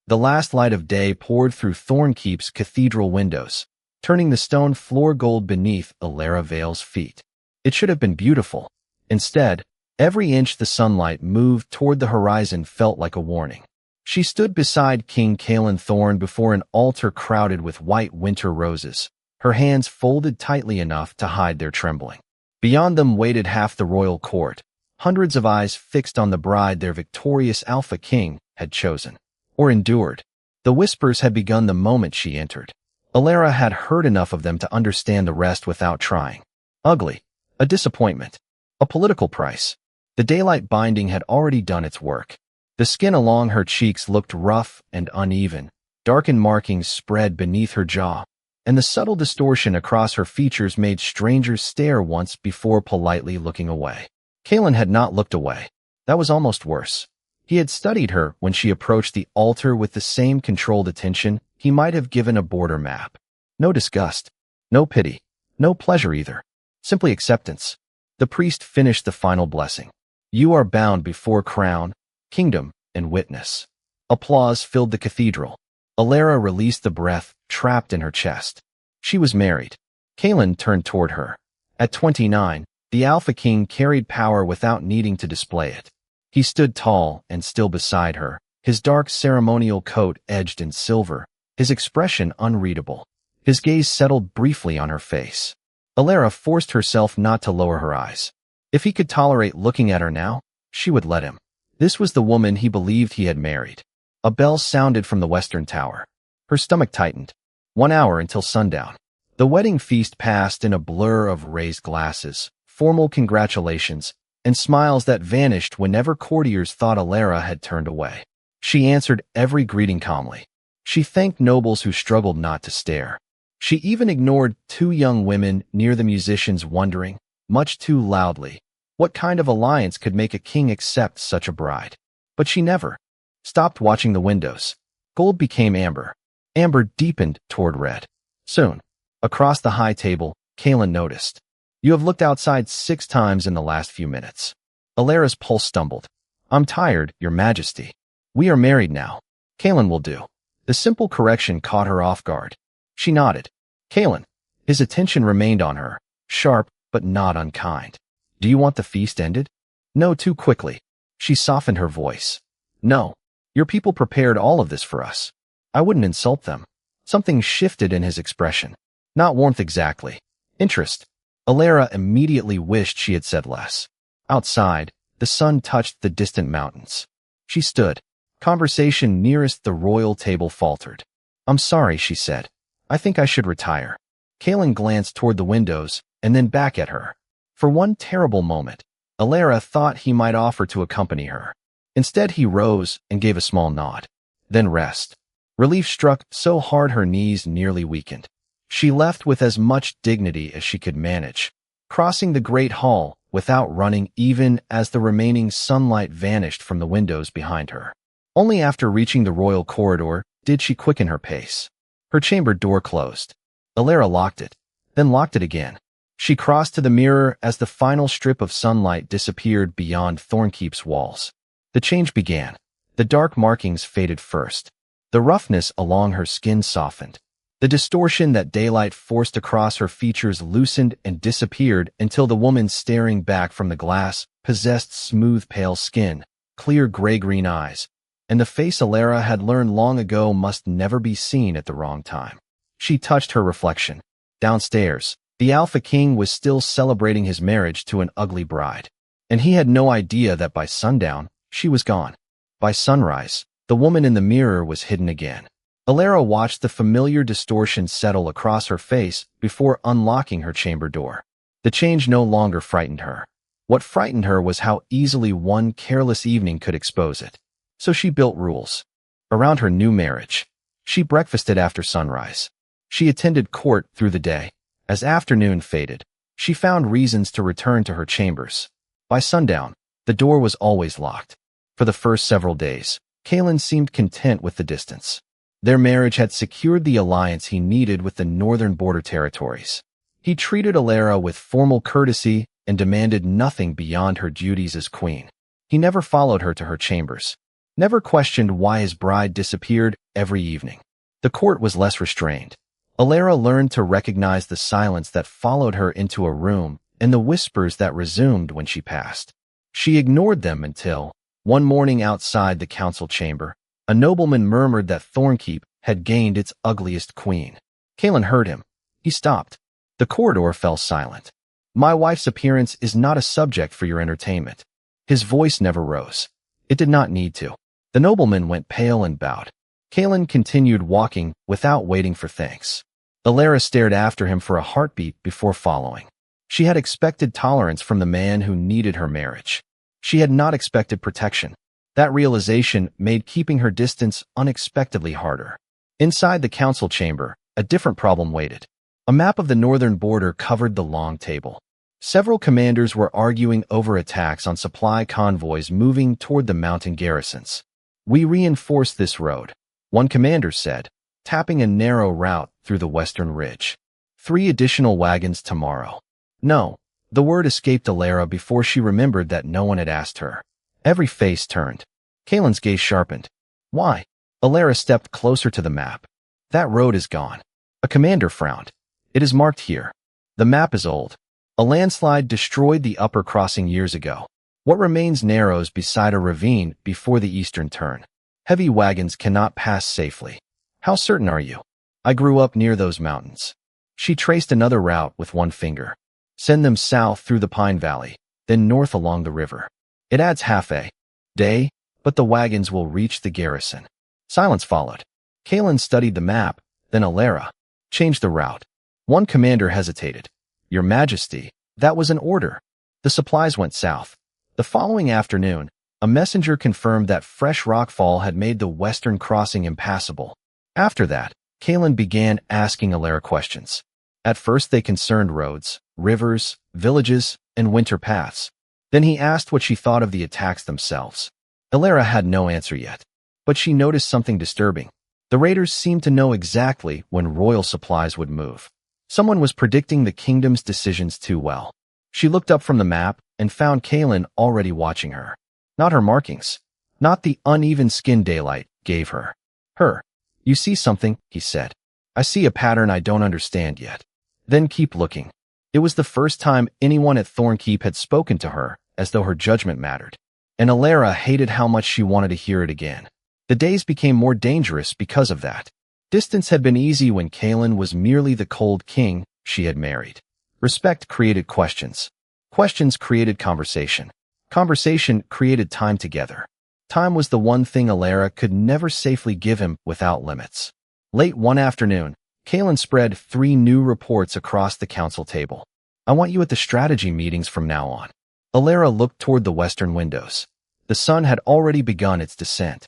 The last light of day poured through Thornkeep's cathedral windows, turning the stone floor gold beneath Elara Vale's feet. It should have been beautiful. Instead, every inch the sunlight moved toward the horizon felt like a warning. She stood beside King Caelan Thorn before an altar crowded with white winter roses, her hands folded tightly enough to hide their trembling. Beyond them waited half the royal court, hundreds of eyes fixed on the bride their victorious Alpha King had chosen, or endured. The whispers had begun the moment she entered. Elara had heard enough of them to understand the rest without trying. Ugly, a disappointment, a political price. The daylight binding had already done its work. The skin along her cheeks looked rough and uneven, darkened markings spread beneath her jaw, and the subtle distortion across her features made strangers stare once before politely looking away. Caelan had not looked away. That was almost worse. He had studied her when she approached the altar with the same controlled attention he might have given a border map. No disgust, no pity, no pleasure either. Simply acceptance. The priest finished the final blessing. You are bound before crown, kingdom, and witness. Applause filled the cathedral. Elara released the breath trapped in her chest. She was married. Caelan turned toward her. At 29, the Alpha King carried power without needing to display it. He stood tall and still beside her, his dark ceremonial coat edged in silver, his expression unreadable. His gaze settled briefly on her face. Elara forced herself not to lower her eyes. If he could tolerate looking at her now, she would let him. This was the woman he believed he had married. A bell sounded from the western tower. Her stomach tightened. 1 hour until sundown. The wedding feast passed in a blur of raised glasses, formal congratulations, and smiles that vanished whenever courtiers thought Elara had turned away. She answered every greeting calmly. She thanked nobles who struggled not to stare. She even ignored 2 young women near the musicians wondering, much too loudly, what kind of alliance could make a king accept such a bride. But she never stopped watching the windows. Gold became amber. Amber deepened toward red. Soon, across the high table, Caelan noticed. You have looked outside 6 times in the last few minutes. Elara's pulse stumbled. I'm tired, Your Majesty. We are married now. Caelan will do. The simple correction caught her off guard. She nodded. Caelan. His attention remained on her, sharp but not unkind. Do you want the feast ended? No, too quickly. She softened her voice. No. Your people prepared all of this for us. I wouldn't insult them. Something shifted in his expression. Not warmth exactly. Interest. Elara immediately wished she had said less. Outside, the sun touched the distant mountains. She stood. Conversation nearest the royal table faltered. I'm sorry, she said. I think I should retire. Caelan glanced toward the windows and then back at her. For one terrible moment, Elara thought he might offer to accompany her. Instead, he rose and gave a small nod. Then rest. Relief struck so hard her knees nearly weakened. She left with as much dignity as she could manage, crossing the great hall without running even as the remaining sunlight vanished from the windows behind her. Only after reaching the royal corridor did she quicken her pace. Her chamber door closed. Elara locked it, then locked it again. She crossed to the mirror as the final strip of sunlight disappeared beyond Thornkeep's walls. The change began. The dark markings faded first. The roughness along her skin softened. The distortion that daylight forced across her features loosened and disappeared until the woman staring back from the glass possessed smooth pale skin, clear gray-green eyes, and the face Elara had learned long ago must never be seen at the wrong time. She touched her reflection. Downstairs, the Alpha King was still celebrating his marriage to an ugly bride, and he had no idea that by sundown, she was gone. By sunrise, the woman in the mirror was hidden again. Elara watched the familiar distortion settle across her face before unlocking her chamber door. The change no longer frightened her. What frightened her was how easily one careless evening could expose it. So she built rules. Around her new marriage, she breakfasted after sunrise. She attended court through the day. As afternoon faded, she found reasons to return to her chambers. By sundown, the door was always locked. For the first several days, Caelan seemed content with the distance. Their marriage had secured the alliance he needed with the northern border territories. He treated Elara with formal courtesy and demanded nothing beyond her duties as queen. He never followed her to her chambers. never questioned why his bride disappeared every evening. The court was less restrained. Elara learned to recognize the silence that followed her into a room and the whispers that resumed when she passed. She ignored them until, one morning outside the council chamber, a nobleman murmured that Thornkeep had gained its ugliest queen. Caelan heard him. He stopped. The corridor fell silent. My wife's appearance is not a subject for your entertainment. His voice never rose. It did not need to. The nobleman went pale and bowed. Caelan continued walking without waiting for thanks. Elara stared after him for a heartbeat before following. She had expected tolerance from the man who needed her marriage. She had not expected protection. That realization made keeping her distance unexpectedly harder. Inside the council chamber, a different problem waited. A map of the northern border covered the long table. Several commanders were arguing over attacks on supply convoys moving toward the mountain garrisons. We reinforce this road, one commander said, tapping a narrow route through the western ridge. 3 additional wagons tomorrow. No, the word escaped Elara before she remembered that no one had asked her. Every face turned. Caelan's gaze sharpened. Why? Elara stepped closer to the map. That road is gone. A commander frowned. It is marked here. The map is old. A landslide destroyed the upper crossing years ago. What remains narrows beside a ravine before the eastern turn. Heavy wagons cannot pass safely. How certain are you? I grew up near those mountains. She traced another route with one finger. Send them south through the Pine Valley, then north along the river. It adds half a day, but the wagons will reach the garrison. Silence followed. Caelan studied the map, then Elara changed the route. One commander hesitated. Your Majesty, that was an order. The supplies went south. The following afternoon, a messenger confirmed that fresh rockfall had made the western crossing impassable. After that, Caelan began asking Elara questions. At first they concerned roads, rivers, villages, and winter paths. Then he asked what she thought of the attacks themselves. Elara had no answer yet, but she noticed something disturbing. The raiders seemed to know exactly when royal supplies would move. Someone was predicting the kingdom's decisions too well. She looked up from the map and found Caelan already watching her. Not her markings, not the uneven skin daylight gave her. You see something, he said. I see a pattern I don't understand yet. Then keep looking. It was the first time anyone at Thornkeep had spoken to her, as though her judgment mattered. And Elara hated how much she wanted to hear it again. The days became more dangerous because of that. Distance had been easy when Caelan was merely the cold king she had married. Respect created questions. Questions created conversation. Conversation created time together. Time was the one thing Elara could never safely give him without limits. Late one afternoon, Caelan spread 3 new reports across the council table. I want you at the strategy meetings from now on. Elara looked toward the western windows. The sun had already begun its descent.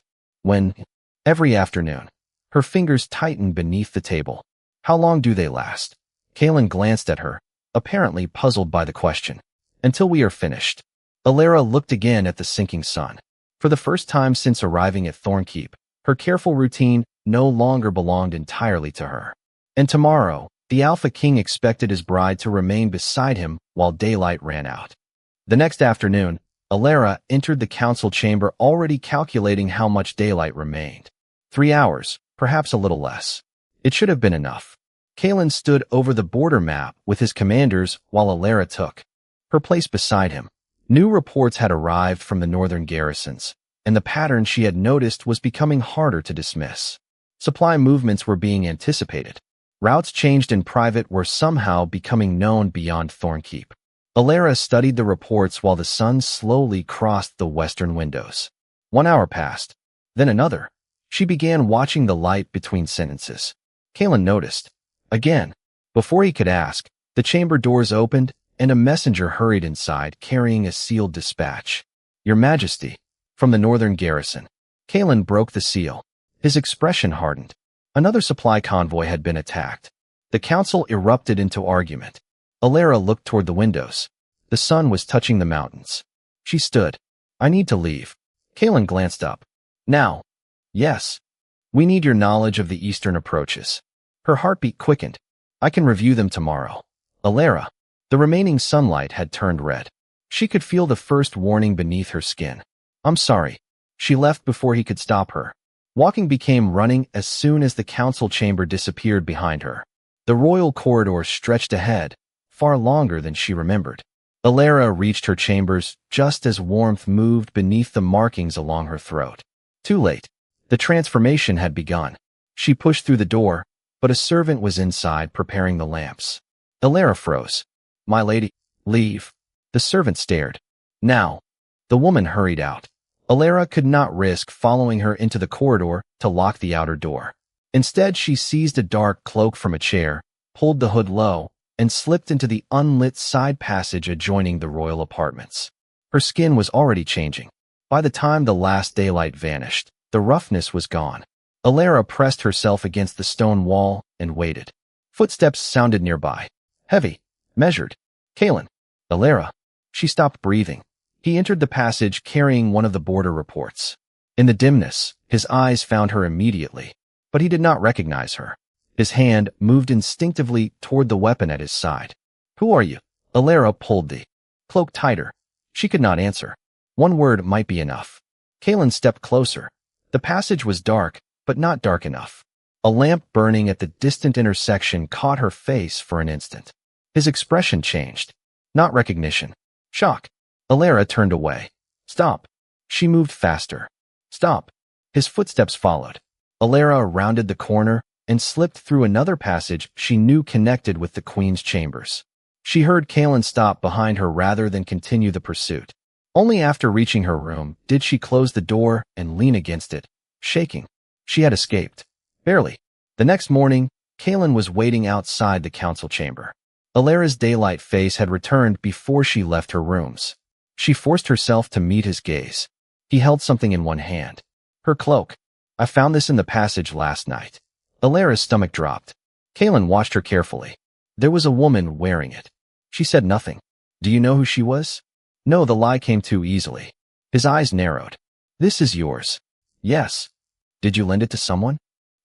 Every afternoon, her fingers tightened beneath the table. How long do they last? Caelan glanced at her, apparently puzzled by the question. Until we are finished. Elara looked again at the sinking sun. For the first time since arriving at Thornkeep, her careful routine no longer belonged entirely to her. And tomorrow, the Alpha King expected his bride to remain beside him while daylight ran out. The next afternoon, Elara entered the council chamber already calculating how much daylight remained. 3 hours, perhaps a little less. It should have been enough. Caelan stood over the border map with his commanders while Elara took her place beside him. New reports had arrived from the northern garrisons, and the pattern she had noticed was becoming harder to dismiss. Supply movements were being anticipated. Routes changed in private were somehow becoming known beyond Thornkeep. Elara studied the reports while the sun slowly crossed the western windows. 1 hour passed, then another. She began watching the light between sentences. Caelan noticed. Again, before he could ask, the chamber doors opened, and a messenger hurried inside carrying a sealed dispatch. Your Majesty, from the northern garrison. Caelan broke the seal. His expression hardened. Another supply convoy had been attacked. The council erupted into argument. Elara looked toward the windows. The sun was touching the mountains. She stood. I need to leave. Caelan glanced up. Now. Yes. We need your knowledge of the eastern approaches. Her heartbeat quickened. I can review them tomorrow. Elara. The remaining sunlight had turned red. She could feel the first warning beneath her skin. I'm sorry. She left before he could stop her. Walking became running as soon as the council chamber disappeared behind her. The royal corridor stretched ahead, far longer than she remembered. Elara reached her chambers just as warmth moved beneath the markings along her throat. Too late. The transformation had begun. She pushed through the door, but a servant was inside preparing the lamps. Elara froze. "My lady, leave." The servant stared. "Now." The woman hurried out. Elara could not risk following her into the corridor to lock the outer door. Instead, she seized a dark cloak from a chair, pulled the hood low, and slipped into the unlit side passage adjoining the royal apartments. Her skin was already changing. By the time the last daylight vanished, the roughness was gone. Elara pressed herself against the stone wall and waited. Footsteps sounded nearby. Heavy, measured. Caelan. Elara. She stopped breathing. He entered the passage carrying one of the border reports. In the dimness, his eyes found her immediately, but he did not recognize her. His hand moved instinctively toward the weapon at his side. "Who are you?" Elara pulled the cloak tighter. She could not answer. One word might be enough. Caelan stepped closer. The passage was dark, but not dark enough. A lamp burning at the distant intersection caught her face for an instant. His expression changed. Not recognition. Shock. Elara turned away. "Stop." She moved faster. "Stop." His footsteps followed. Elara rounded the corner and slipped through another passage she knew connected with the queen's chambers. She heard Caelan stop behind her rather than continue the pursuit. Only after reaching her room did she close the door and lean against it, shaking. She had escaped. Barely. The next morning, Caelan was waiting outside the council chamber. Elara's daylight face had returned before she left her rooms. She forced herself to meet his gaze. He held something in one hand. Her cloak. "I found this in the passage last night." Elara's stomach dropped. Caelan watched her carefully. There was a woman wearing it. She said nothing. "Do you know who she was?" No, the lie came too easily. His eyes narrowed. "This is yours." "Yes." "Did you lend it to someone?"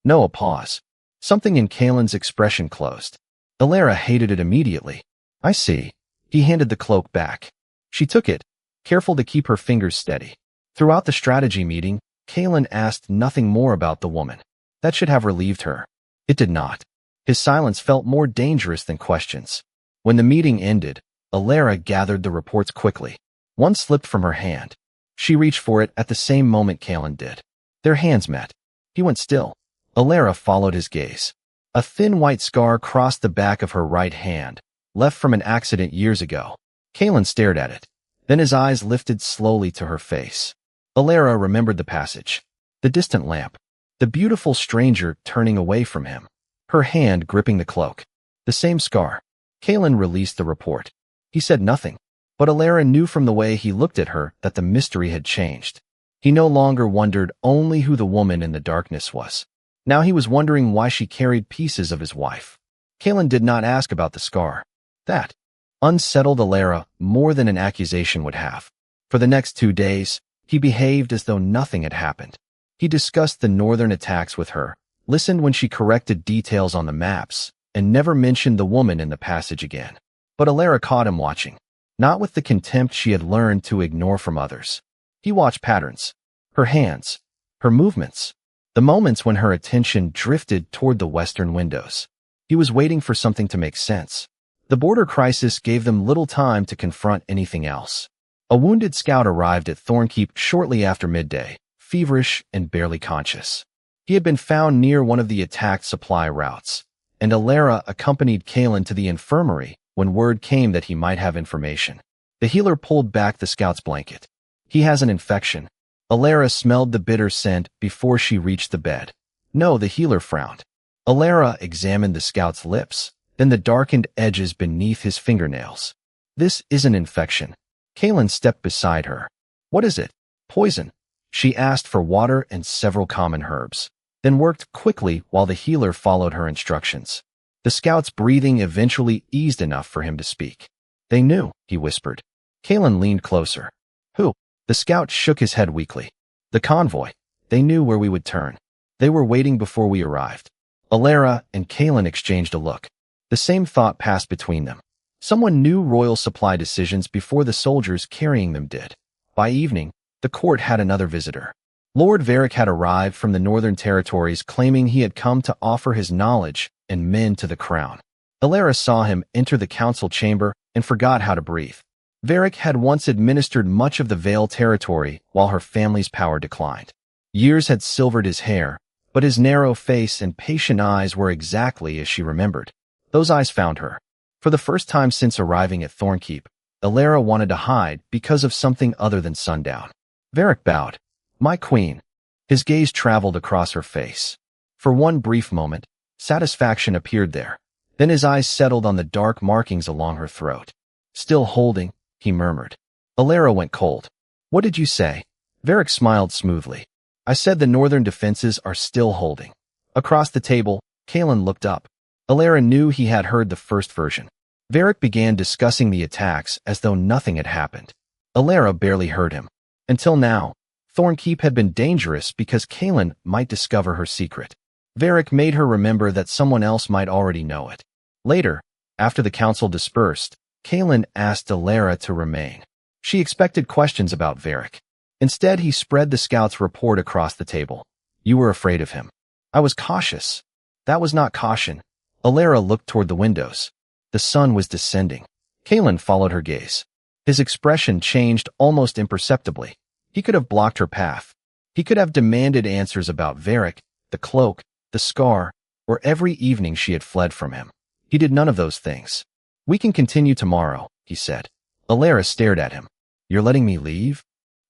No, a pause. Something in Caelan's expression closed. Elara hated it immediately. "I see." He handed the cloak back. She took it, careful to keep her fingers steady. Throughout the strategy meeting, Caelan asked nothing more about the woman. That should have relieved her. It did not. His silence felt more dangerous than questions. When the meeting ended, Elara gathered the reports quickly. One slipped from her hand. She reached for it at the same moment Caelan did. Their hands met. He went still. Elara followed his gaze. A thin white scar crossed the back of her right hand, left from an accident years ago. Caelan stared at it. Then his eyes lifted slowly to her face. Elara remembered the passage. The distant lamp. The beautiful stranger turning away from him. Her hand gripping the cloak. The same scar. Caelan released the report. He said nothing, but Elara knew from the way he looked at her that the mystery had changed. He no longer wondered only who the woman in the darkness was. Now he was wondering why she carried pieces of his wife. Caelan did not ask about the scar. That unsettled Elara more than an accusation would have. For the next 2 days, he behaved as though nothing had happened. He discussed the northern attacks with her, listened when she corrected details on the maps, and never mentioned the woman in the passage again. But Elara caught him watching, not with the contempt she had learned to ignore from others. He watched patterns, her hands, her movements, the moments when her attention drifted toward the western windows. He was waiting for something to make sense. The border crisis gave them little time to confront anything else. A wounded scout arrived at Thornkeep shortly after midday, feverish and barely conscious. He had been found near one of the attacked supply routes, and Elara accompanied Caelan to the infirmary when word came that he might have information. The healer pulled back the scout's blanket. "He has an infection." Elara smelled the bitter scent before she reached the bed. "No," the healer frowned. Elara examined the scout's lips, then the darkened edges beneath his fingernails. "This is an infection." Caelan stepped beside her. "What is it?" "Poison." She asked for water and several common herbs, then worked quickly while the healer followed her instructions. The scout's breathing eventually eased enough for him to speak. "They knew," he whispered. Caelan leaned closer. "Who?" The scout shook his head weakly. "The convoy. They knew where we would turn. They were waiting before we arrived." Elara and Caelan exchanged a look. The same thought passed between them. Someone knew royal supply decisions before the soldiers carrying them did. By evening, the court had another visitor. Lord Varric had arrived from the northern territories claiming he had come to offer his knowledge and men to the crown. Elara saw him enter the council chamber and forgot how to breathe. Varric had once administered much of the Vale territory while her family's power declined. Years had silvered his hair, but his narrow face and patient eyes were exactly as she remembered. Those eyes found her. For the first time since arriving at Thornkeep, Elara wanted to hide because of something other than sundown. Varric bowed. "My queen." His gaze traveled across her face. For one brief moment, satisfaction appeared there. Then his eyes settled on the dark markings along her throat. "Still holding," he murmured. Elara went cold. "What did you say?" Varric smiled smoothly. "I said the northern defenses are still holding." Across the table, Caelan looked up. Elara knew he had heard the first version. Varric began discussing the attacks as though nothing had happened. Elara barely heard him. Until now, Thornkeep had been dangerous because Caelan might discover her secret. Varric made her remember that someone else might already know it. Later, after the council dispersed, Caelan asked Elara to remain. She expected questions about Varric. Instead, he spread the scout's report across the table. "You were afraid of him." "I was cautious." "That was not caution." Elara looked toward the windows. The sun was descending. Caelan followed her gaze. His expression changed almost imperceptibly. He could have blocked her path. He could have demanded answers about Varric, the cloak, the scar, or every evening she had fled from him. He did none of those things. "We can continue tomorrow," he said. Elara stared at him. "You're letting me leave?"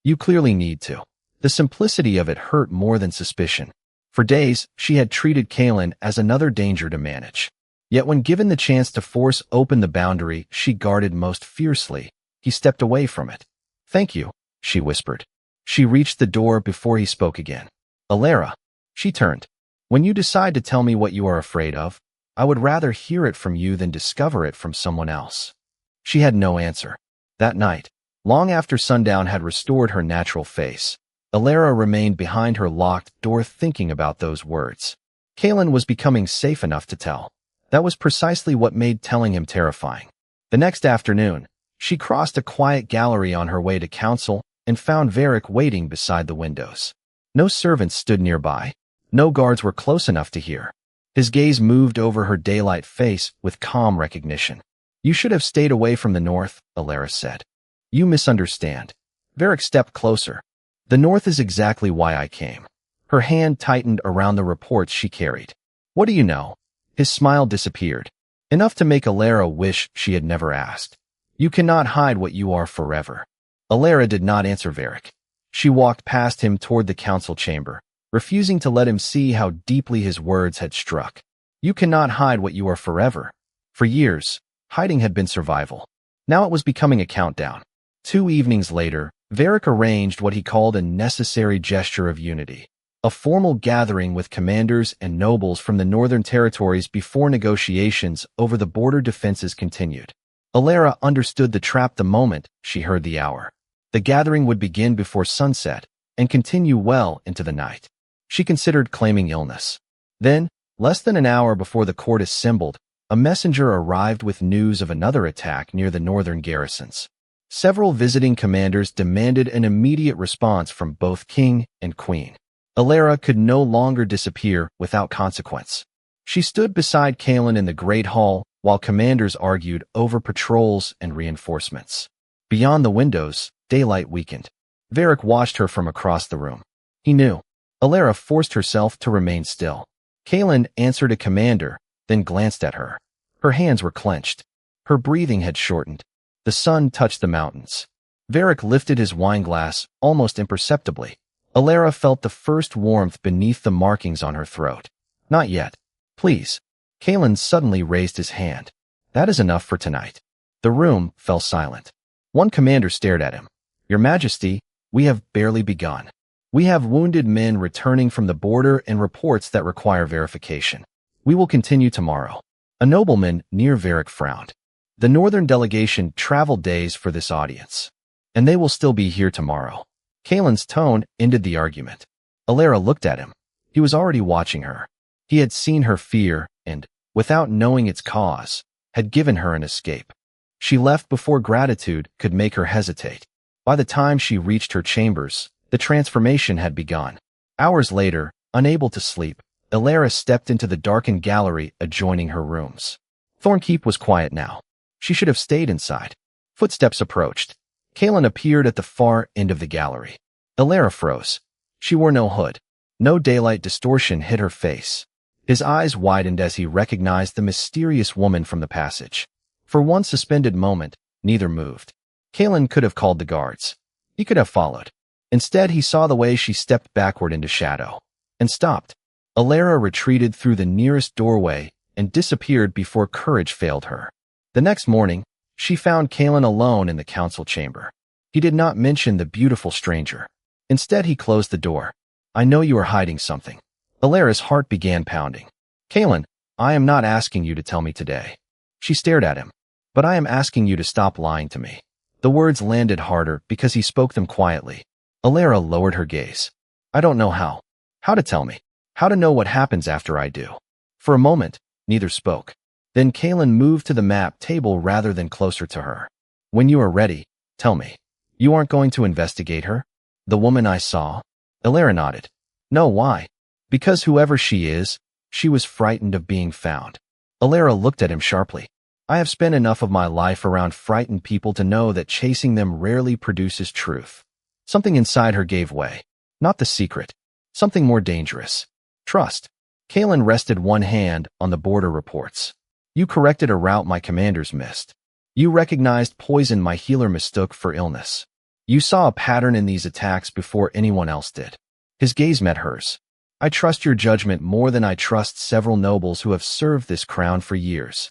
"You clearly need to." The simplicity of it hurt more than suspicion. For days, she had treated Caelan as another danger to manage. Yet when given the chance to force open the boundary she guarded most fiercely, he stepped away from it. "Thank you," she whispered. She reached the door before he spoke again. "Elara." She turned. "When you decide to tell me what you are afraid of, I would rather hear it from you than discover it from someone else." She had no answer. That night, long after sundown had restored her natural face, Elara remained behind her locked door thinking about those words. Caelan was becoming safe enough to tell. That was precisely what made telling him terrifying. The next afternoon, she crossed a quiet gallery on her way to council and found Varric waiting beside the windows. No servants stood nearby. No guards were close enough to hear. His gaze moved over her daylight face with calm recognition. "You should have stayed away from the north," Elara said. "You misunderstand." Varric stepped closer. "The north is exactly why I came." Her hand tightened around the reports she carried. "What do you know?" His smile disappeared. Enough to make Elara wish she had never asked. "You cannot hide what you are forever." Elara did not answer Varric. She walked past him toward the council chamber, refusing to let him see how deeply his words had struck. "You cannot hide what you are forever." For years, hiding had been survival. Now it was becoming a countdown. 2 evenings later, Varric arranged what he called a necessary gesture of unity, a formal gathering with commanders and nobles from the northern territories before negotiations over the border defenses continued. Elara understood the trap the moment she heard the hour. The gathering would begin before sunset and continue well into the night. She considered claiming illness. Then, less than an hour before the court assembled, a messenger arrived with news of another attack near the northern garrisons. Several visiting commanders demanded an immediate response from both king and queen. Elara could no longer disappear without consequence. She stood beside Caelan in the Great Hall while commanders argued over patrols and reinforcements. Beyond the windows, daylight weakened. Varric watched her from across the room. He knew. Elara forced herself to remain still. Caelan answered a commander, then glanced at her. Her hands were clenched. Her breathing had shortened. The sun touched the mountains. Varric lifted his wineglass almost imperceptibly. Elara felt the first warmth beneath the markings on her throat. "Not yet. Please." Caelan suddenly raised his hand. "That is enough for tonight." The room fell silent. One commander stared at him. "Your Majesty, we have barely begun. We have wounded men returning from the border and reports that require verification. We will continue tomorrow." A nobleman near Varric frowned. "The northern delegation traveled days for this audience, and they will still be here tomorrow." Caelan's tone ended the argument. Elara looked at him. He was already watching her. He had seen her fear and, without knowing its cause, had given her an escape. She left before gratitude could make her hesitate. By the time she reached her chambers, The transformation had begun. Hours later, unable to sleep, Elara stepped into the darkened gallery adjoining her rooms. Thornkeep was quiet now. She should have stayed inside. Footsteps approached. Caelan appeared at the far end of the gallery. Elara froze. She wore no hood. No daylight distortion hit her face. His eyes widened as he recognized the mysterious woman from the passage. For one suspended moment, neither moved. Caelan could have called the guards. He could have followed. Instead, he saw the way she stepped backward into shadow. And stopped. Elara retreated through the nearest doorway and disappeared before courage failed her. The next morning, she found Caelan alone in the council chamber. He did not mention the beautiful stranger. Instead, he closed the door. I know you are hiding something. Elara's heart began pounding. Caelan, I am not asking you to tell me today. She stared at him. But I am asking you to stop lying to me. The words landed harder because he spoke them quietly. Elara lowered her gaze. I don't know how. How to tell me. How to know what happens after I do. For a moment, neither spoke. Then Caelan moved to the map table rather than closer to her. When you are ready, tell me. You aren't going to investigate her? The woman I saw? Elara nodded. No, why? Because whoever she is, she was frightened of being found. Elara looked at him sharply. I have spent enough of my life around frightened people to know that chasing them rarely produces truth. Something inside her gave way. Not the secret. Something more dangerous. Trust. Caelan rested one hand on the border reports. You corrected a route my commanders missed. You recognized poison my healer mistook for illness. You saw a pattern in these attacks before anyone else did. His gaze met hers. I trust your judgment more than I trust several nobles who have served this crown for years.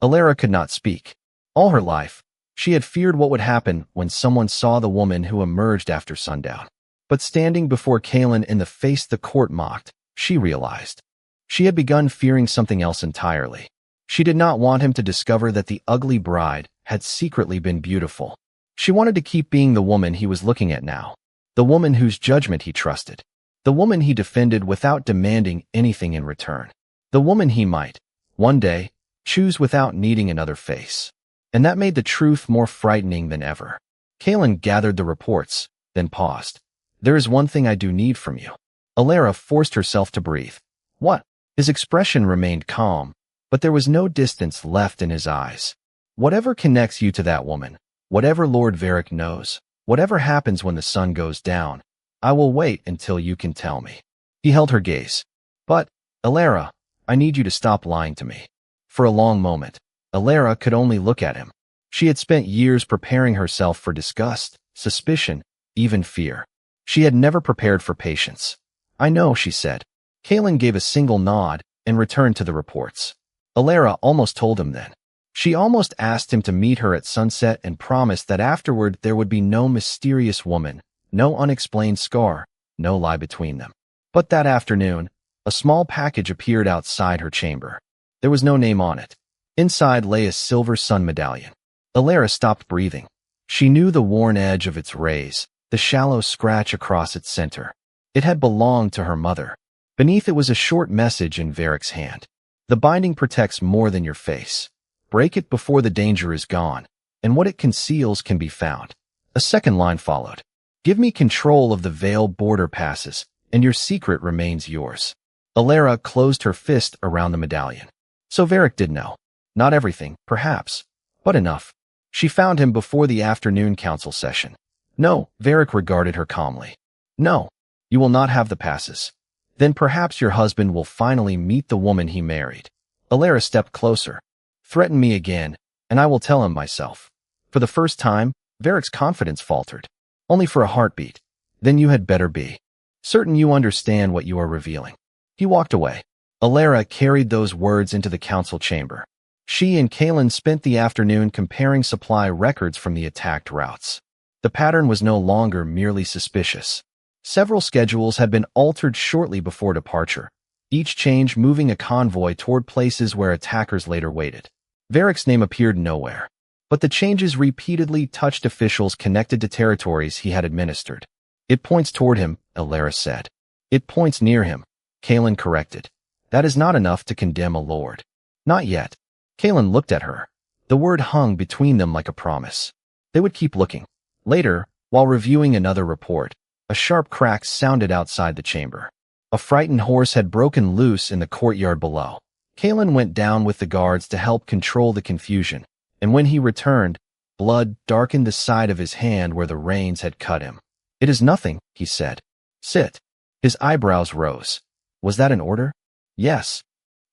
Elara could not speak. All her life, she had feared what would happen when someone saw the woman who emerged after sundown. But standing before Caelan in the face the court mocked, she realized. She had begun fearing something else entirely. She did not want him to discover that the ugly bride had secretly been beautiful. She wanted to keep being the woman he was looking at now. The woman whose judgment he trusted. The woman he defended without demanding anything in return. The woman he might, one day, choose without needing another face. And that made the truth more frightening than ever. Caelan gathered the reports, then paused. There is one thing I do need from you. Elara forced herself to breathe. What? His expression remained calm, but there was no distance left in his eyes. Whatever connects you to that woman, whatever Lord Varric knows, whatever happens when the sun goes down, I will wait until you can tell me. He held her gaze. But, Elara, I need you to stop lying to me. For a long moment, Elara could only look at him. She had spent years preparing herself for disgust, suspicion, even fear. She had never prepared for patience. I know, she said. Caelan gave a single nod and returned to the reports. Elara almost told him then. She almost asked him to meet her at sunset and promised that afterward there would be no mysterious woman, no unexplained scar, no lie between them. But that afternoon, a small package appeared outside her chamber. There was no name on it. Inside lay a silver sun medallion. Elara stopped breathing. She knew the worn edge of its rays, the shallow scratch across its center. It had belonged to her mother. Beneath it was a short message in Varric's hand. The binding protects more than your face. Break it before the danger is gone, and what it conceals can be found. A second line followed. Give me control of the Vale border passes, and your secret remains yours. Elara closed her fist around the medallion. So Varric did know. Not everything, perhaps, but enough. She found him before the afternoon council session. No, Varric regarded her calmly. No, you will not have the passes. Then perhaps your husband will finally meet the woman he married. Elara stepped closer. Threaten me again, and I will tell him myself. For the first time, Varric's confidence faltered. Only for a heartbeat. Then you had better be certain you understand what you are revealing. He walked away. Elara carried those words into the council chamber. She and Caelan spent the afternoon comparing supply records from the attacked routes. The pattern was no longer merely suspicious. Several schedules had been altered shortly before departure, each change moving a convoy toward places where attackers later waited. Varric's name appeared nowhere, but the changes repeatedly touched officials connected to territories he had administered. It points toward him, Elara said. It points near him, Caelan corrected. That is not enough to condemn a lord. Not yet. Caelan looked at her. The word hung between them like a promise. They would keep looking. Later, while reviewing another report, A sharp crack sounded outside the chamber. A frightened horse had broken loose in the courtyard below. Caelan went down with the guards to help control the confusion, and when he returned, blood darkened the side of his hand where the reins had cut him. "It is nothing," he said. "Sit." His eyebrows rose. "Was that an order?" "Yes."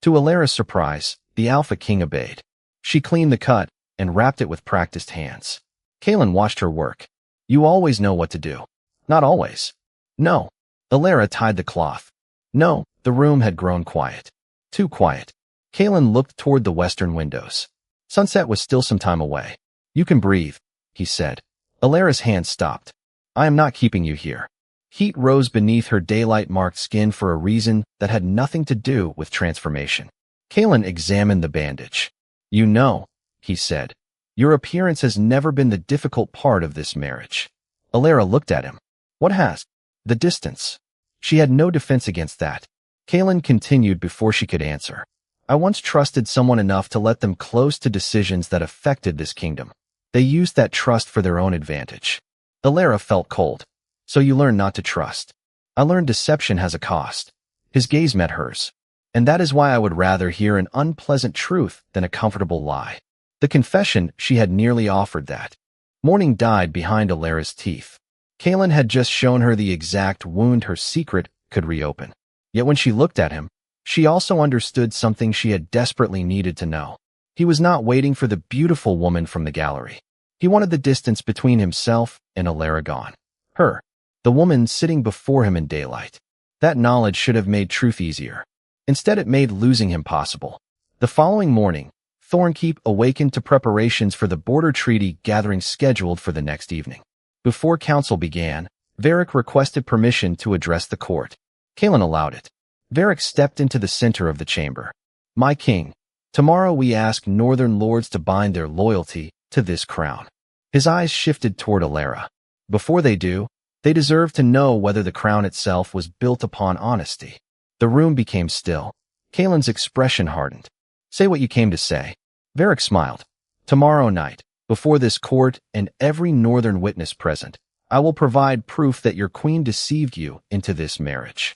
To Elara's surprise, the Alpha King obeyed. She cleaned the cut and wrapped it with practiced hands. Caelan watched her work. "You always know what to do." "Not always." "No." Elara tied the cloth. "No." The room had grown quiet. Too quiet. Caelan looked toward the western windows. Sunset was still some time away. "You can breathe," he said. Elara's hand stopped. "I am not keeping you here." Heat rose beneath her daylight-marked skin for a reason that had nothing to do with transformation. Caelan examined the bandage. "You know," he said, "your appearance has never been the difficult part of this marriage." Elara looked at him. "What has?" "The distance." She had no defense against that. Caelan continued before she could answer. "I once trusted someone enough to let them close to decisions that affected this kingdom. They used that trust for their own advantage." Elara felt cold. "So you learn not to trust." "I learned deception has a cost." His gaze met hers. "And that is why I would rather hear an unpleasant truth than a comfortable lie." The confession, she had nearly offered that. Morning died behind Elara's teeth. Caelan had just shown her the exact wound her secret could reopen. Yet when she looked at him, she also understood something she had desperately needed to know. He was not waiting for the beautiful woman from the gallery. He wanted the distance between himself and Elara gone. Her. The woman sitting before him in daylight. That knowledge should have made truth easier. Instead, it made losing him possible. The following morning, Thornkeep awakened to preparations for the border treaty gathering scheduled for the next evening. Before council began, Varric requested permission to address the court. Caelan allowed it. Varric stepped into the center of the chamber. "My king, tomorrow we ask northern lords to bind their loyalty to this crown." His eyes shifted toward Elara. "Before they do, they deserve to know whether the crown itself was built upon honesty." The room became still. Caelan's expression hardened. "Say what you came to say." Varric smiled. "Tomorrow night, before this court and every northern witness present, I will provide proof that your queen deceived you into this marriage."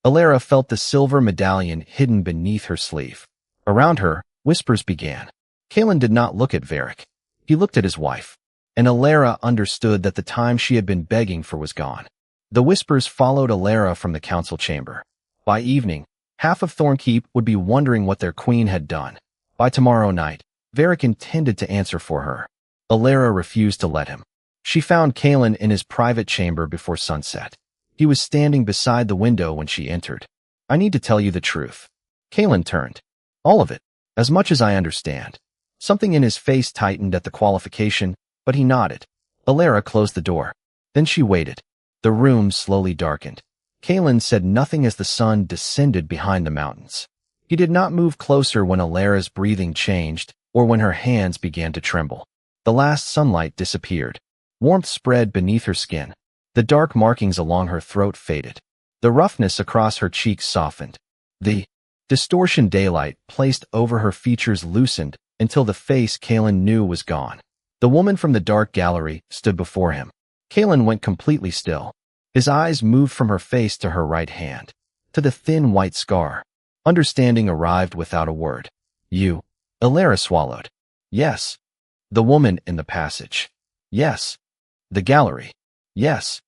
Elara felt the silver medallion hidden beneath her sleeve. Around her, whispers began. Caelan did not look at Varric. He looked at his wife. And Elara understood that the time she had been begging for was gone. The whispers followed Elara from the council chamber. By evening, half of Thornkeep would be wondering what their queen had done. By tomorrow night, Varric intended to answer for her. Elara refused to let him. She found Caelan in his private chamber before sunset. He was standing beside the window when she entered. "I need to tell you the truth." Caelan turned. "All of it, as much as I understand." Something in his face tightened at the qualification, but he nodded. Elara closed the door. Then she waited. The room slowly darkened. Caelan said nothing as the sun descended behind the mountains. He did not move closer when Elara's breathing changed or when her hands began to tremble. The last sunlight disappeared. Warmth spread beneath her skin. The dark markings along her throat faded. The roughness across her cheeks softened. The distortion daylight placed over her features loosened until the face Caelan knew was gone. The woman from the dark gallery stood before him. Caelan went completely still. His eyes moved from her face to her right hand, to the thin white scar. Understanding arrived without a word. "You." Elara swallowed. "Yes." "The woman in the passage." "Yes." "The gallery." "Yes."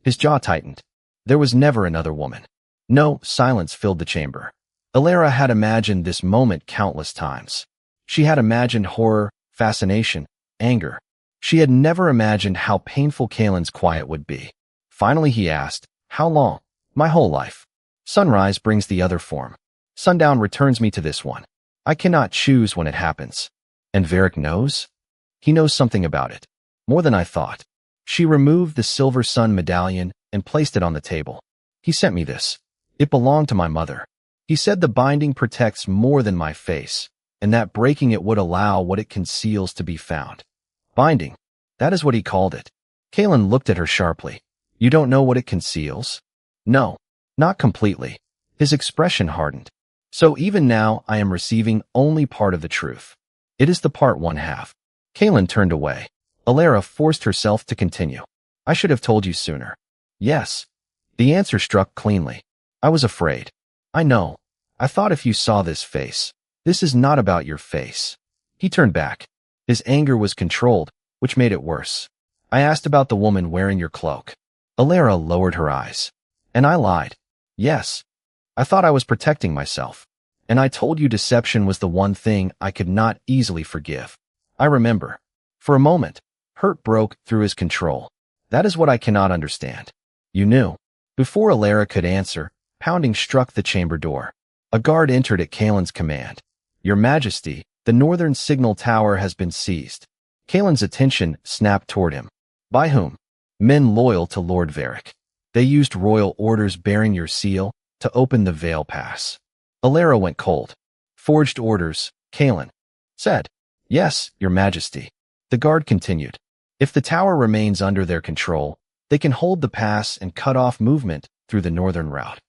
His jaw tightened. There was never another woman. No, silence filled the chamber. Elara had imagined this moment countless times. She had imagined horror, fascination, anger. She had never imagined how painful Caelan's quiet would be. Finally he asked, "How long?" "My whole life. Sunrise brings the other form. Sundown returns me to this one. I cannot choose when it happens." "And Varric knows?" "He knows something about it. More than I thought." She removed the silver sun medallion and placed it on the table. "He sent me this. It belonged to my mother. He said the binding protects more than my face, and that breaking it would allow what it conceals to be found." "Binding. That is what he called it." Caelan looked at her sharply. "You don't know what it conceals?" "No, not completely." His expression hardened. "So even now I am receiving only part of the truth. It is the part one half." Caelan turned away. Elara forced herself to continue. "I should have told you sooner." Yes. The answer struck cleanly. I was afraid. I know. I thought if you saw this face. This is not about your face. He turned back. His anger was controlled, which made it worse. I asked about the woman wearing your cloak. Elara lowered her eyes. And I lied. Yes. I thought I was protecting myself. And I told you deception was the one thing I could not easily forgive. I remember. For a moment, hurt broke through his control. That is what I cannot understand. You knew. Before Elara could answer, pounding struck the chamber door. A guard entered at Caelan's command. Your Majesty, the northern signal tower has been seized. Caelan's attention snapped toward him. By whom? Men loyal to Lord Varric. They used royal orders bearing your seal to open the Veil Pass. Elara went cold. Forged orders, Caelan said. Yes, Your Majesty. The guard continued. If the tower remains under their control, they can hold the pass and cut off movement through the northern route.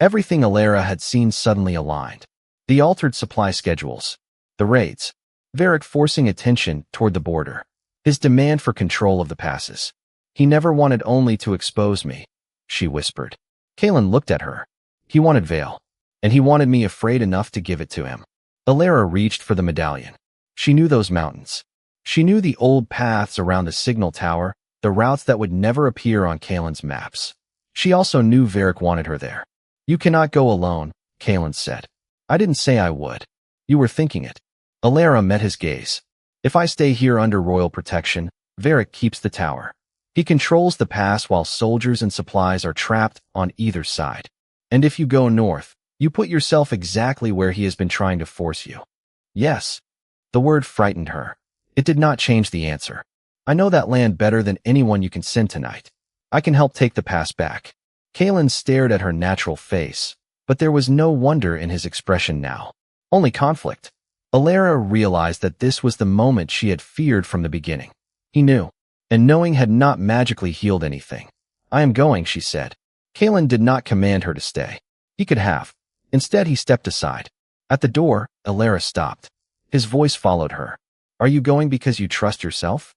Everything Elara had seen suddenly aligned. The altered supply schedules. The raids. Varric forcing attention toward the border. His demand for control of the passes. He never wanted only to expose me, she whispered. Caelan looked at her. He wanted Veil. And he wanted me afraid enough to give it to him. Elara reached for the medallion. She knew those mountains. She knew the old paths around the signal tower, the routes that would never appear on Caelan's maps. She also knew Varric wanted her there. You cannot go alone, Caelan said. I didn't say I would. You were thinking it. Elara met his gaze. If I stay here under royal protection, Varric keeps the tower. He controls the pass while soldiers and supplies are trapped on either side. And if you go north, you put yourself exactly where he has been trying to force you. Yes. The word frightened her. It did not change the answer. I know that land better than anyone you can send tonight. I can help take the pass back. Caelan stared at her natural face, but there was no wonder in his expression now. Only conflict. Elara realized that this was the moment she had feared from the beginning. He knew, and knowing had not magically healed anything. I am going, she said. Caelan did not command her to stay. He could have. Instead, he stepped aside. At the door, Elara stopped. His voice followed her. Are you going because you trust yourself?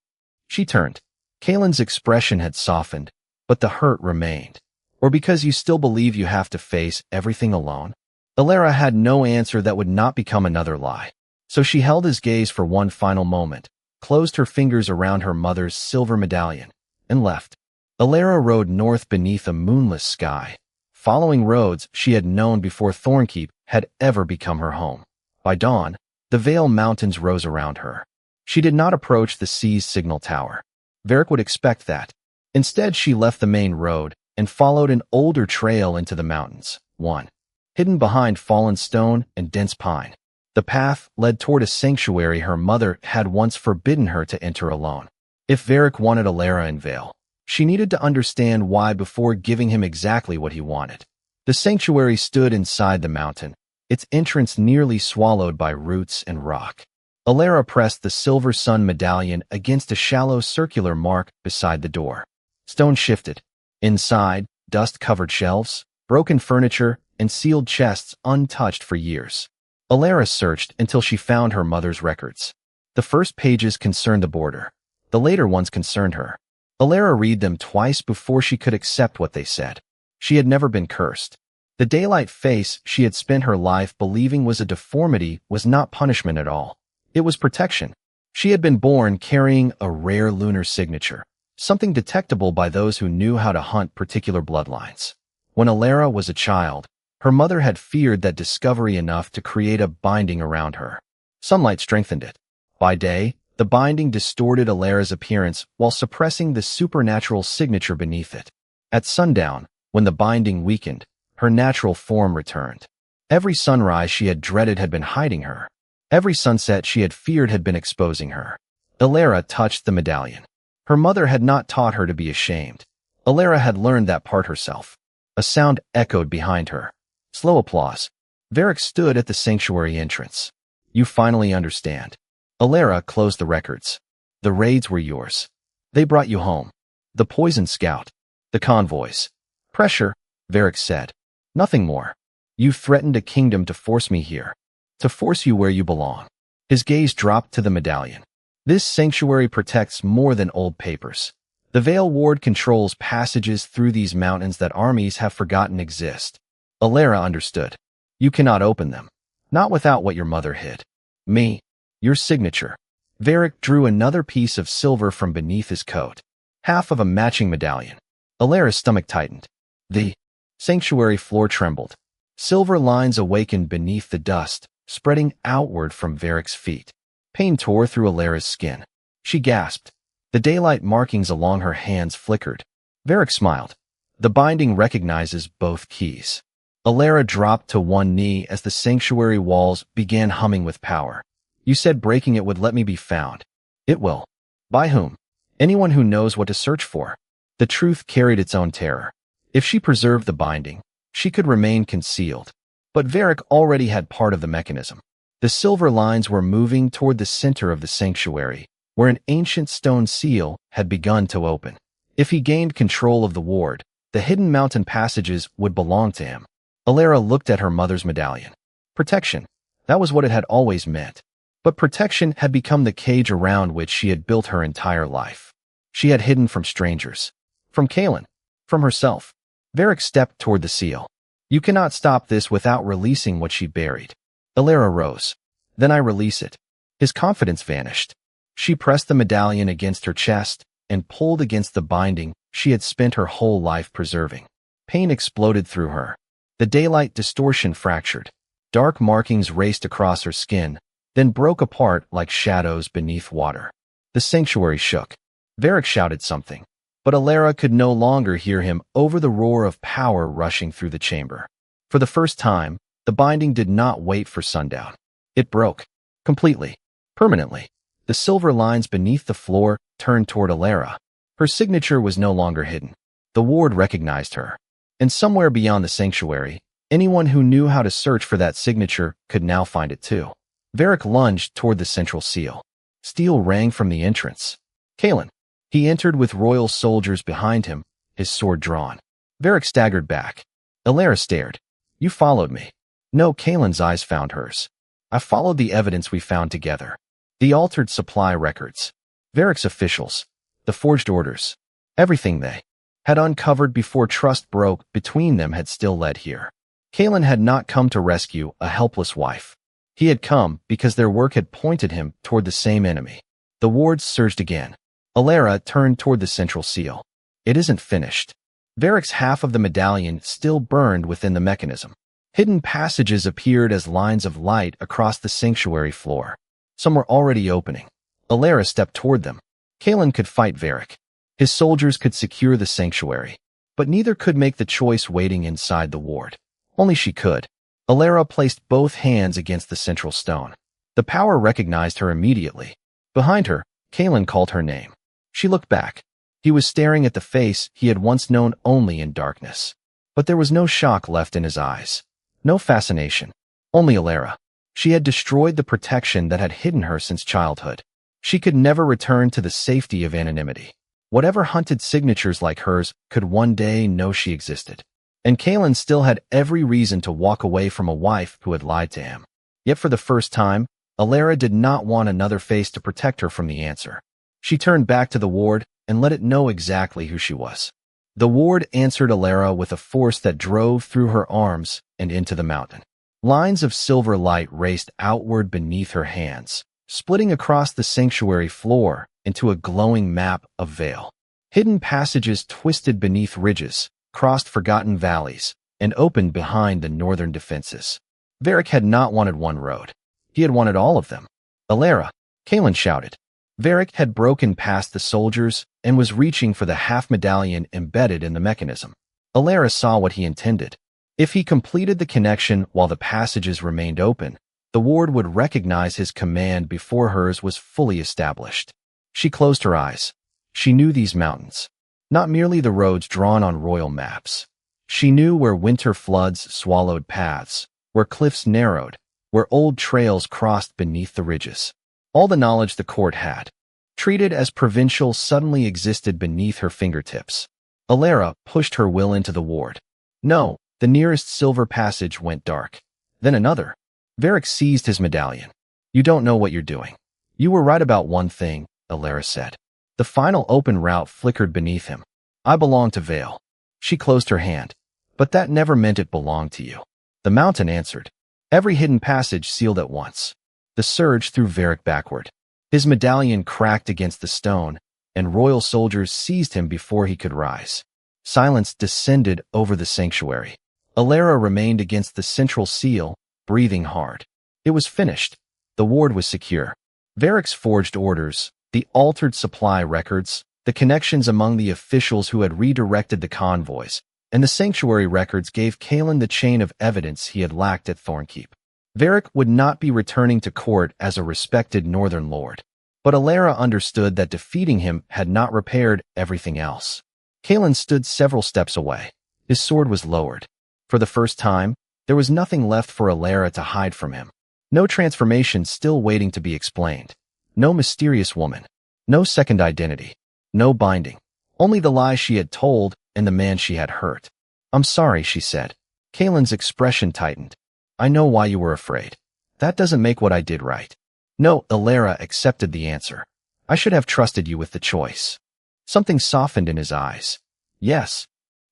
She turned. Caelan's expression had softened, but the hurt remained. Or because you still believe you have to face everything alone? Elara had no answer that would not become another lie. So she held his gaze for one final moment, closed her fingers around her mother's silver medallion, and left. Elara rode north beneath a moonless sky, following roads she had known before Thornkeep had ever become her home. By dawn, the Vale Mountains rose around her. She did not approach the seized signal tower. Varric would expect that. Instead, she left the main road and followed an older trail into the mountains, one hidden behind fallen stone and dense pine. The path led toward a sanctuary her mother had once forbidden her to enter alone. If Varric wanted Elara in Vale, she needed to understand why before giving him exactly what he wanted. The sanctuary stood inside the mountain, its entrance nearly swallowed by roots and rock. Elara pressed the silver sun medallion against a shallow circular mark beside the door. Stone shifted. Inside, dust-covered shelves, broken furniture, and sealed chests untouched for years. Elara searched until she found her mother's records. The first pages concerned the border. The later ones concerned her. Elara read them twice before she could accept what they said. She had never been cursed. The daylight face she had spent her life believing was a deformity was not punishment at all. It was protection. She had been born carrying a rare lunar signature, something detectable by those who knew how to hunt particular bloodlines. When Elara was a child, her mother had feared that discovery enough to create a binding around her. Sunlight strengthened it. By day, the binding distorted Elara's appearance while suppressing the supernatural signature beneath it. At sundown, when the binding weakened, her natural form returned. Every sunrise she had dreaded had been hiding her. Every sunset she had feared had been exposing her. Elara touched the medallion. Her mother had not taught her to be ashamed. Elara had learned that part herself. A sound echoed behind her. Slow applause. Varric stood at the sanctuary entrance. You finally understand. Elara closed the records. The raids were yours. They brought you home. The poisoned scout. The convoys. Pressure, Varric said. Nothing more. You threatened a kingdom to force me here. To force you where you belong. His gaze dropped to the medallion. This sanctuary protects more than old papers. The Veil Ward controls passages through these mountains that armies have forgotten exist. Elara understood. You cannot open them. Not without what your mother hid. Me. Your signature. Varric drew another piece of silver from beneath his coat. Half of a matching medallion. Elara's stomach tightened. The sanctuary floor trembled. Silver lines awakened beneath the dust, spreading outward from Varric's feet. Pain tore through Elara's skin. She gasped. The daylight markings along her hands flickered. Varric smiled. The binding recognizes both keys. Elara dropped to one knee as the sanctuary walls began humming with power. You said breaking it would let me be found. It will. By whom? Anyone who knows what to search for. The truth carried its own terror. If she preserved the binding, she could remain concealed. But Varric already had part of the mechanism. The silver lines were moving toward the center of the sanctuary, where an ancient stone seal had begun to open. If he gained control of the ward, the hidden mountain passages would belong to him. Elara looked at her mother's medallion. Protection. That was what it had always meant. But protection had become the cage around which she had built her entire life. She had hidden from strangers. From Caelan. From herself. Varric stepped toward the seal. You cannot stop this without releasing what she buried. Elara rose. Then I release it. His confidence vanished. She pressed the medallion against her chest and pulled against the binding she had spent her whole life preserving. Pain exploded through her. The daylight distortion fractured. Dark markings raced across her skin, then broke apart like shadows beneath water. The sanctuary shook. Varric shouted something, but Elara could no longer hear him over the roar of power rushing through the chamber. For the first time, the binding did not wait for sundown. It broke. Completely. Permanently. The silver lines beneath the floor turned toward Elara. Her signature was no longer hidden. The ward recognized her. And somewhere beyond the sanctuary, anyone who knew how to search for that signature could now find it too. Varric lunged toward the central seal. Steel rang from the entrance. Caelan. He entered with royal soldiers behind him, his sword drawn. Varric staggered back. Elara stared. You followed me. No, Caelan's eyes found hers. I followed the evidence we found together. The altered supply records. Varric's officials. The forged orders. Everything they had uncovered before trust broke between them had still led here. Caelan had not come to rescue a helpless wife. He had come because their work had pointed him toward the same enemy. The wards surged again. Elara turned toward the central seal. It isn't finished. Varric's half of the medallion still burned within the mechanism. Hidden passages appeared as lines of light across the sanctuary floor. Some were already opening. Elara stepped toward them. Caelan could fight Varric. His soldiers could secure the sanctuary, but neither could make the choice waiting inside the ward. Only she could. Elara placed both hands against the central stone. The power recognized her immediately. Behind her, Caelan called her name. She looked back. He was staring at the face he had once known only in darkness. But there was no shock left in his eyes. No fascination. Only Elara. She had destroyed the protection that had hidden her since childhood. She could never return to the safety of anonymity. Whatever hunted signatures like hers could one day know she existed. And Caelan still had every reason to walk away from a wife who had lied to him. Yet for the first time, Elara did not want another face to protect her from the answer. She turned back to the ward and let it know exactly who she was. The ward answered Elara with a force that drove through her arms and into the mountain. Lines of silver light raced outward beneath her hands, splitting across the sanctuary floor into a glowing map of veil. Hidden passages twisted beneath ridges, crossed forgotten valleys, and opened behind the northern defenses. Varric had not wanted one road. He had wanted all of them. Elara, Caelan shouted. Varric had broken past the soldiers and was reaching for the half-medallion embedded in the mechanism. Elara saw what he intended. If he completed the connection while the passages remained open, the ward would recognize his command before hers was fully established. She closed her eyes. She knew these mountains. Not merely the roads drawn on royal maps. She knew where winter floods swallowed paths, where cliffs narrowed, where old trails crossed beneath the ridges. All the knowledge the court had, treated as provincial, suddenly existed beneath her fingertips. Elara pushed her will into the ward. No, the nearest silver passage went dark. Then another. Varric seized his medallion. You don't know what you're doing. You were right about one thing, Elara said. The final open route flickered beneath him. I belong to Vale. She closed her hand. But that never meant it belonged to you. The mountain answered. Every hidden passage sealed at once. The surge threw Varric backward. His medallion cracked against the stone, and royal soldiers seized him before he could rise. Silence descended over the sanctuary. Elara remained against the central seal, breathing hard. It was finished. The ward was secure. Varric's forged orders, the altered supply records, the connections among the officials who had redirected the convoys, and the sanctuary records gave Caelan the chain of evidence he had lacked at Thornkeep. Varric would not be returning to court as a respected northern lord. But Elara understood that defeating him had not repaired everything else. Caelan stood several steps away. His sword was lowered. For the first time, there was nothing left for Elara to hide from him. No transformation still waiting to be explained. No mysterious woman. No second identity. No binding. Only the lies she had told and the man she had hurt. I'm sorry, she said. Caelan's expression tightened. I know why you were afraid. That doesn't make what I did right. No, Elara accepted the answer. I should have trusted you with the choice. Something softened in his eyes. Yes.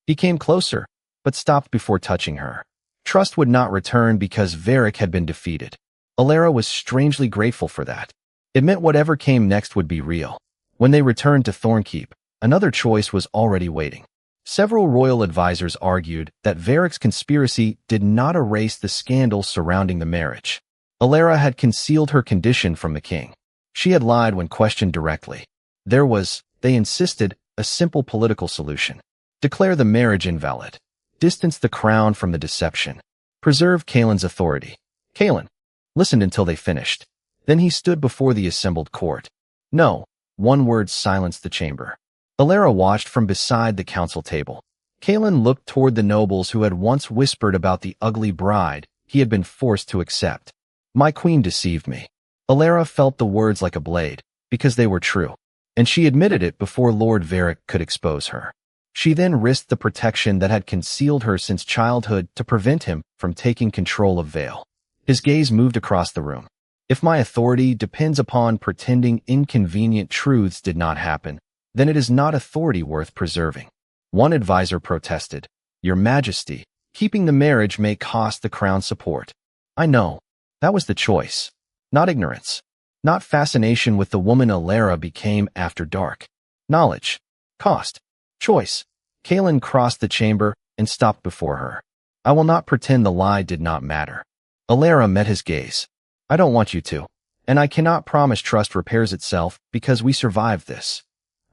He came closer, but stopped before touching her. Trust would not return because Varric had been defeated. Elara was strangely grateful for that. It meant whatever came next would be real. When they returned to Thornkeep, another choice was already waiting. Several royal advisors argued that Varric's conspiracy did not erase the scandal surrounding the marriage. Elara had concealed her condition from the king. She had lied when questioned directly. There was, they insisted, a simple political solution. Declare the marriage invalid. Distance the crown from the deception. Preserve Caelan's authority. Caelan listened until they finished. Then he stood before the assembled court. No, one word silenced the chamber. Elara watched from beside the council table. Caelan looked toward the nobles who had once whispered about the ugly bride he had been forced to accept. My queen deceived me. Elara felt the words like a blade, because they were true, and she admitted it before Lord Varric could expose her. She then risked the protection that had concealed her since childhood to prevent him from taking control of Vale. His gaze moved across the room. If my authority depends upon pretending inconvenient truths did not happen, then it is not authority worth preserving. One advisor protested. Your Majesty, keeping the marriage may cost the crown support. I know. That was the choice. Not ignorance. Not fascination with the woman Elara became after dark. Knowledge. Cost. Choice. Caelan crossed the chamber and stopped before her. I will not pretend the lie did not matter. Elara met his gaze. I don't want you to. And I cannot promise trust repairs itself because we survived this.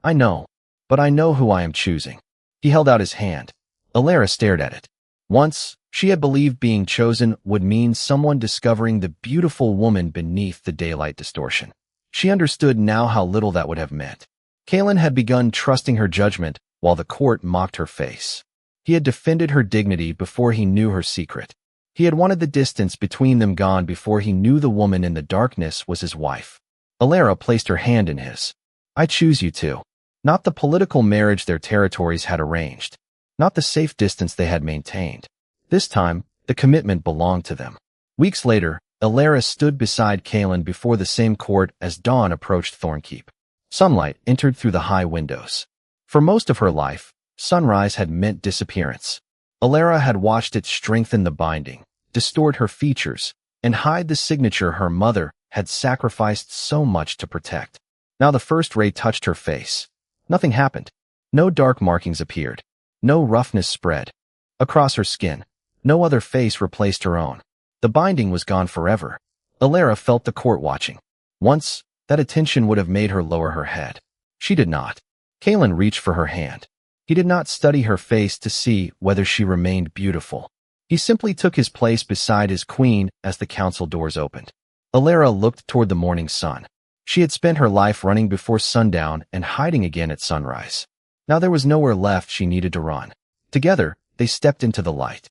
I know. But I know who I am choosing. He held out his hand. Elara stared at it. Once, she had believed being chosen would mean someone discovering the beautiful woman beneath the daylight distortion. She understood now how little that would have meant. Caelan had begun trusting her judgment while the court mocked her face. He had defended her dignity before he knew her secret. He had wanted the distance between them gone before he knew the woman in the darkness was his wife. Elara placed her hand in his. I choose you two. Not the political marriage their territories had arranged. Not the safe distance they had maintained. This time, the commitment belonged to them. Weeks later, Elara stood beside Caelan before the same court as dawn approached Thornkeep. Sunlight entered through the high windows. For most of her life, sunrise had meant disappearance. Elara had watched it strengthen the binding, distort her features, and hide the signature her mother had sacrificed so much to protect. Now the first ray touched her face. Nothing happened. No dark markings appeared. No roughness spread. Across her skin, no other face replaced her own. The binding was gone forever. Elara felt the court watching. Once, that attention would have made her lower her head. She did not. Caelan reached for her hand. He did not study her face to see whether she remained beautiful. He simply took his place beside his queen as the council doors opened. Elara looked toward the morning sun. She had spent her life running before sundown and hiding again at sunrise. Now there was nowhere left she needed to run. Together, they stepped into the light.